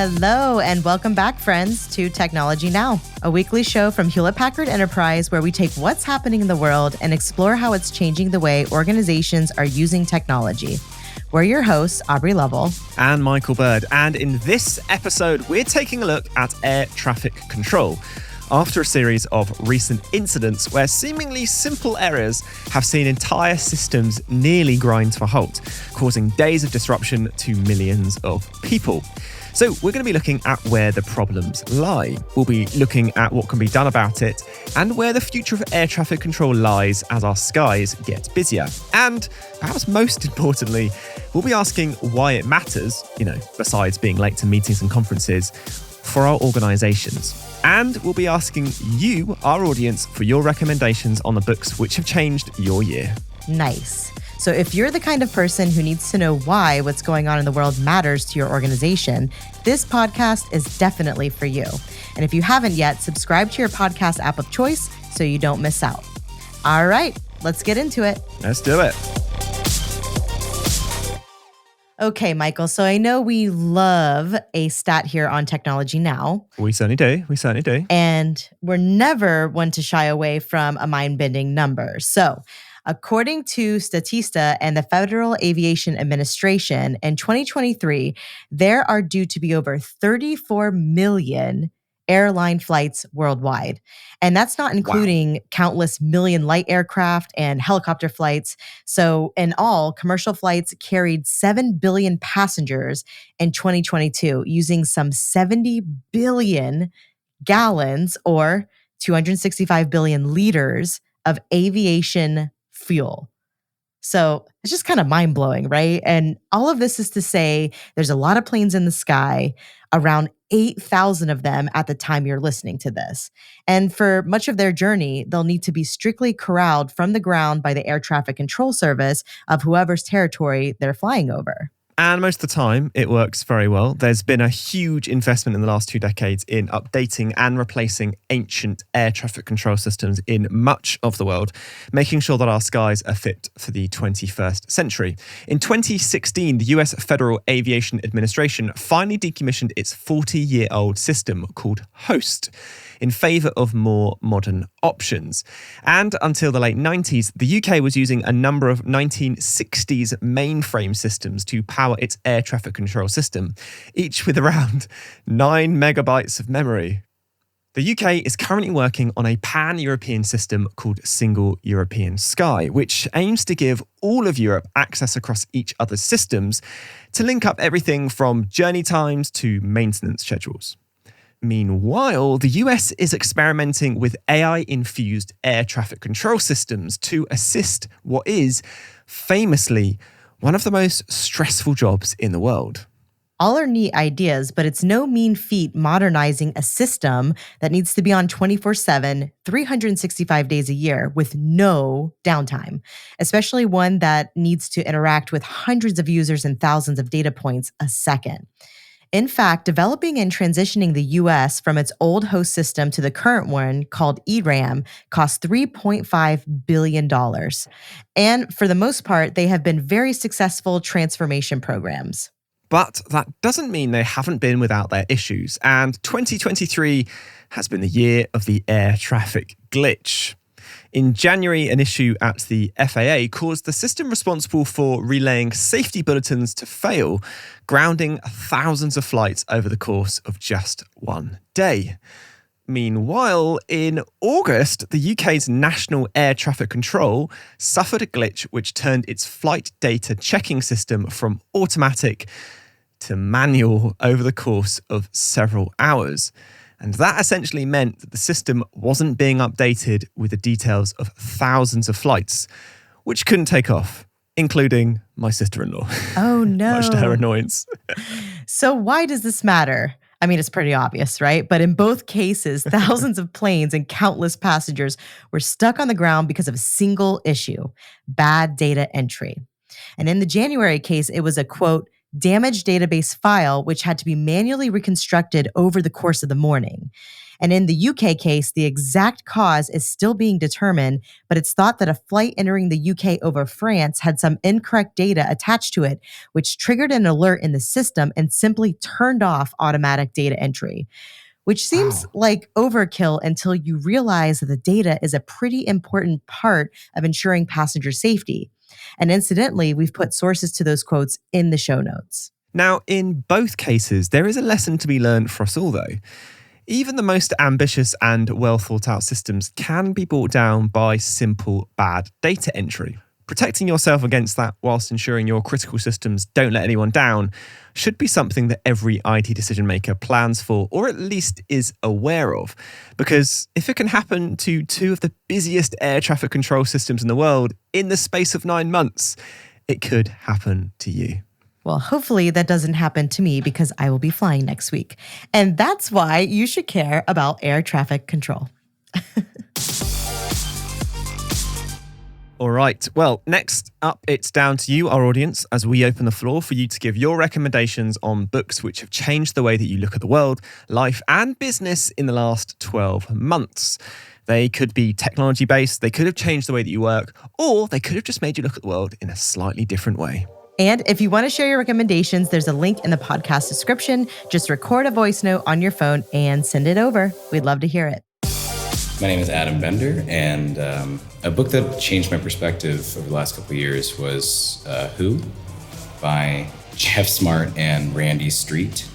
Hello, and welcome back, friends, to Technology Now, a weekly show from Hewlett Packard Enterprise where we take what's happening in the world and explore how it's changing the way organizations are using technology. We're your hosts, Aubrey Lovell and Michael Bird, and in this episode, we're taking a look at air traffic control. After a series of recent incidents where seemingly simple errors have seen entire systems nearly grind to a halt, causing days of disruption to millions of people. So we're going to be looking at where the problems lie. We'll be looking at what can be done about it and where the future of air traffic control lies as our skies get busier. And perhaps most importantly, we'll be asking why it matters, besides being late to meetings and conferences, for our organizations. And we'll be asking you, our audience, for your recommendations on the books which have changed your year. Nice. So if you're the kind of person who needs to know why what's going on in the world matters to your organization, this podcast is definitely for you. And if you haven't yet, subscribe to your podcast app of choice so you don't miss out. All right, let's get into it. Let's do it. Okay, Michael, so I know we love a stat here on Technology Now. We certainly do. And we're never one to shy away from a mind-bending number. So according to Statista and the Federal Aviation Administration, in 2023, there are due to be over 34 million airline flights worldwide. And that's not including countless million light aircraft and helicopter flights. So in all, commercial flights carried 7 billion passengers in 2022, using some 70 billion gallons or 265 billion liters of aviation fuel. So it's just kind of mind-blowing, right? And all of this is to say there's a lot of planes in the sky, around 8,000 of them at the time you're listening to this. And for much of their journey, they'll need to be strictly corralled from the ground by the air traffic control service of whoever's territory they're flying over. And most of the time, it works very well. There's been a huge investment in the last 2 decades in updating and replacing ancient air traffic control systems in much of the world, making sure that our skies are fit for the 21st century. In 2016, the US Federal Aviation Administration finally decommissioned its 40-year-old system called HOST in favor of more modern options. And until the late 90s, the UK was using a number of 1960s mainframe systems to power its air traffic control system, each with around 9 megabytes of memory. The UK is currently working on a pan-European system called Single European Sky, which aims to give all of Europe access across each other's systems to link up everything from journey times to maintenance schedules. Meanwhile, the US is experimenting with AI-infused air traffic control systems to assist what is, famously, one of the most stressful jobs in the world. All are neat ideas, but it's no mean feat modernizing a system that needs to be on 24/7, 365 days a year with no downtime, especially one that needs to interact with hundreds of users and thousands of data points a second. In fact, developing and transitioning the US from its old host system to the current one, called ERAM, cost $3.5 billion. And for the most part, they have been very successful transformation programs. But that doesn't mean they haven't been without their issues, and 2023 has been the year of the air traffic glitch. In January, an issue at the FAA caused the system responsible for relaying safety bulletins to fail, grounding thousands of flights over the course of just one day. Meanwhile, in August, the UK's National Air Traffic Control suffered a glitch which turned its flight data checking system from automatic to manual over the course of several hours. And that essentially meant that the system wasn't being updated with the details of thousands of flights, which couldn't take off, including my sister-in-law. Oh, no. Much to her annoyance. So why does this matter? I mean, it's pretty obvious, right? But in both cases, thousands of planes and countless passengers were stuck on the ground because of a single issue: bad data entry. And in the January case, it was a, quote, damaged database file, which had to be manually reconstructed over the course of the morning. And in the UK case, the exact cause is still being determined, but it's thought that a flight entering the UK over France had some incorrect data attached to it, which triggered an alert in the system and simply turned off automatic data entry. Which seems like overkill until you realize that the data is a pretty important part of ensuring passenger safety. And incidentally, we've put sources to those quotes in the show notes. Now, in both cases, there is a lesson to be learned for us all, though. Even the most ambitious and well thought out systems can be brought down by simple bad data entry. Protecting yourself against that whilst ensuring your critical systems don't let anyone down should be something that every IT decision maker plans for, or at least is aware of. Because if it can happen to two of the busiest air traffic control systems in the world in the space of 9 months, it could happen to you. Well, hopefully that doesn't happen to me because I will be flying next week. And that's why you should care about air traffic control. All right. Well, next up, it's down to you, our audience, as we open the floor for you to give your recommendations on books which have changed the way that you look at the world, life, and business in the last 12 months. They could be technology-based, they could have changed the way that you work, or they could have just made you look at the world in a slightly different way. And if you want to share your recommendations, there's a link in the podcast description. Just record a voice note on your phone and send it over. We'd love to hear it. My name is Adam Bender, and a book that changed my perspective over the last couple of years was Who by Jeff Smart and Randy Street.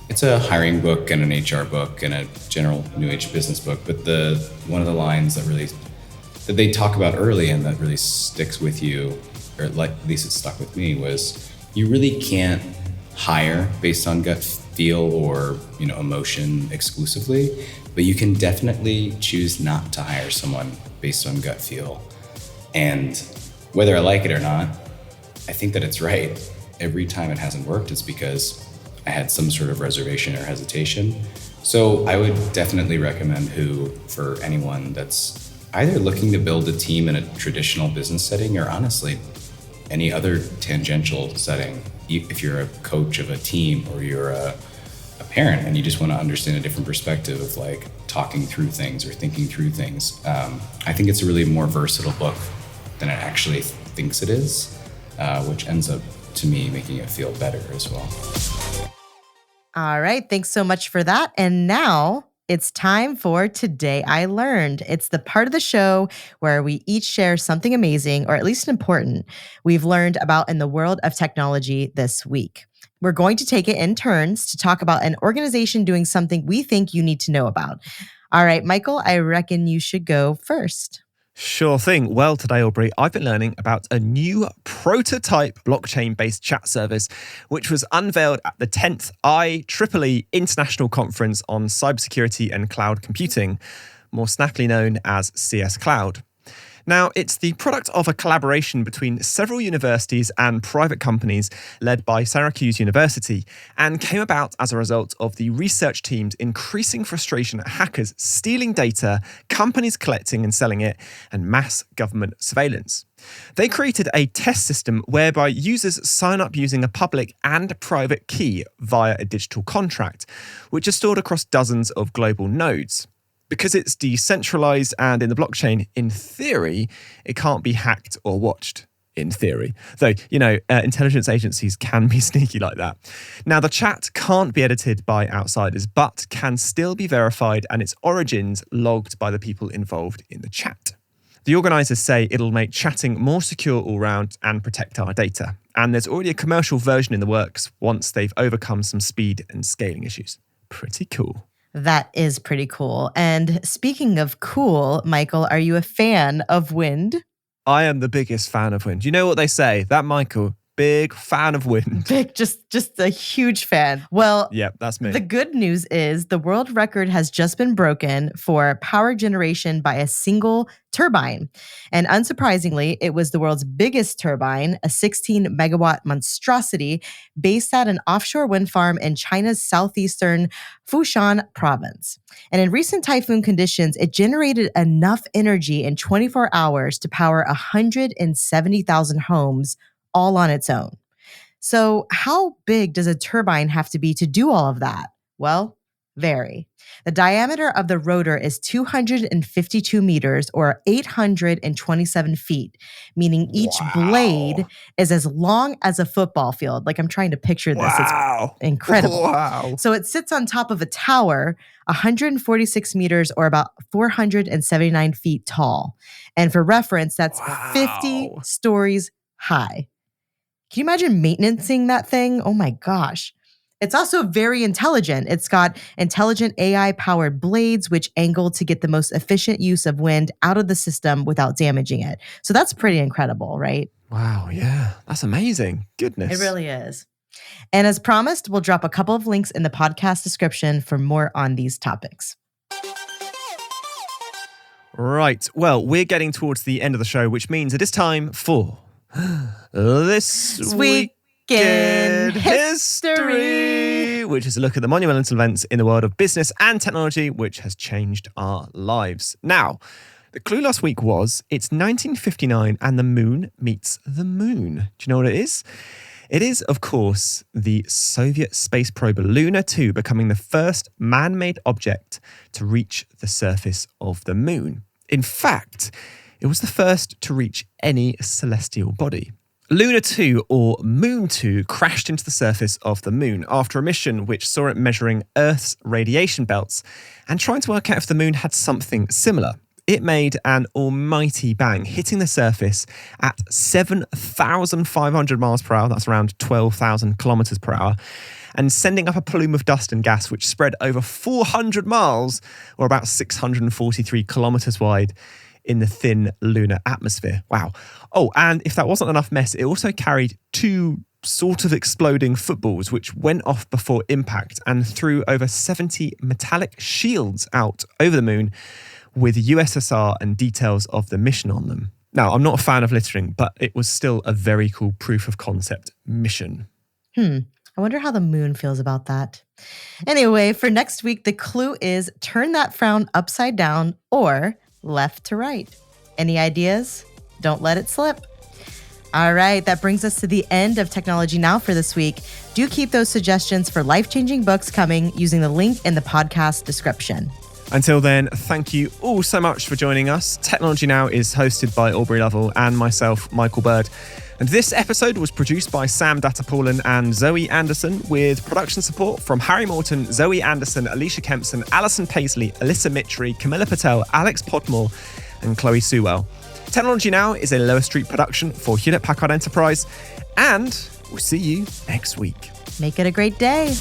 It's a hiring book and an HR book and a general New Age business book, but one of the lines that they talk about early and that really sticks with you, or at least it stuck with me, was you really can't hire based on gut feel or emotion exclusively, but you can definitely choose not to hire someone based on gut feel. And whether I like it or not, I think that it's right. Every time it hasn't worked, it's because I had some sort of reservation or hesitation. So I would definitely recommend Who for anyone that's either looking to build a team in a traditional business setting or honestly any other tangential setting. If you're a coach of a team or you're a parent and you just want to understand a different perspective of like talking through things or thinking through things, I think it's a really more versatile book than it actually thinks it is, which ends up to me making it feel better as well. All right. Thanks so much for that. And now it's time for Today I Learned. It's the part of the show where we each share something amazing, or at least important, we've learned about in the world of technology this week. We're going to take it in turns to talk about an organization doing something we think you need to know about. All right, Michael, I reckon you should go first. Sure thing. Well, today, Aubrey, I've been learning about a new prototype blockchain-based chat service, which was unveiled at the 10th IEEE International Conference on Cybersecurity and Cloud Computing, more snappily known as CS Cloud. Now, it's the product of a collaboration between several universities and private companies led by Syracuse University, and came about as a result of the research team's increasing frustration at hackers stealing data, companies collecting and selling it, and mass government surveillance. They created a test system whereby users sign up using a public and private key via a digital contract, which is stored across dozens of global nodes. Because it's decentralized and in the blockchain, in theory, it can't be hacked or watched, in theory. Though, intelligence agencies can be sneaky like that. Now, the chat can't be edited by outsiders, but can still be verified and its origins logged by the people involved in the chat. The organisers say it'll make chatting more secure all round and protect our data. And there's already a commercial version in the works once they've overcome some speed and scaling issues. Pretty cool. That is pretty cool. And speaking of cool, Michael, are you a fan of wind? I am the biggest fan of wind. You know what they say? That Michael, big fan of wind. Just a huge fan. Well, yep, that's me. The good news is the world record has just been broken for power generation by a single turbine. And unsurprisingly, it was the world's biggest turbine, a 16 megawatt monstrosity based at an offshore wind farm in China's southeastern Fushan province. And in recent typhoon conditions, it generated enough energy in 24 hours to power 170,000 homes all on its own. So how big does a turbine have to be to do all of that? Well, vary. The diameter of the rotor is 252 meters or 827 feet, meaning each blade is as long as a football field. Like, I'm trying to picture this. Wow. It's incredible. Wow. So it sits on top of a tower, 146 meters or about 479 feet tall. And for reference, that's 50 stories high. Can you imagine maintaining that thing? Oh my gosh. It's also very intelligent. It's got intelligent AI-powered blades, which angle to get the most efficient use of wind out of the system without damaging it. So that's pretty incredible, right? Wow, yeah. That's amazing. Goodness. It really is. And as promised, we'll drop a couple of links in the podcast description for more on these topics. Right. Well, we're getting towards the end of the show, which means it is time for This Week in History, which is a look at the monumental events in the world of business and technology which has changed our lives. Now, the clue last week was it's 1959 and the moon meets the moon. Do you know what it is? It is, of course, the Soviet space probe Luna 2 becoming the first man-made object to reach the surface of the moon. In fact, it was the first to reach any celestial body. Luna 2, or Moon 2, crashed into the surface of the moon after a mission which saw it measuring Earth's radiation belts and trying to work out if the moon had something similar. It made an almighty bang, hitting the surface at 7,500 miles per hour, that's around 12,000 kilometers per hour, and sending up a plume of dust and gas which spread over 400 miles, or about 643 kilometers wide, in the thin lunar atmosphere. Wow. Oh, and if that wasn't enough mess, it also carried two sort of exploding footballs which went off before impact and threw over 70 metallic shields out over the moon with USSR and details of the mission on them. Now, I'm not a fan of littering, but it was still a very cool proof of concept mission. I wonder how the moon feels about that. Anyway, for next week, the clue is turn that frown upside down or left to right. Any ideas? Don't let it slip. All right, that brings us to the end of Technology Now for this week. Do keep those suggestions for life-changing books coming using the link in the podcast description. Until then, thank you all so much for joining us. Technology Now is hosted by Aubrey Lovell and myself, Michael Bird. And this episode was produced by Sam Dattapoulin and Zoe Anderson, with production support from Harry Morton, Zoe Anderson, Alicia Kempson, Alison Paisley, Alyssa Mitri, Camilla Patel, Alex Podmore, and Chloe Sewell. Technology Now is a Lower Street production for Hewlett Packard Enterprise, and we'll see you next week. Make it a great day.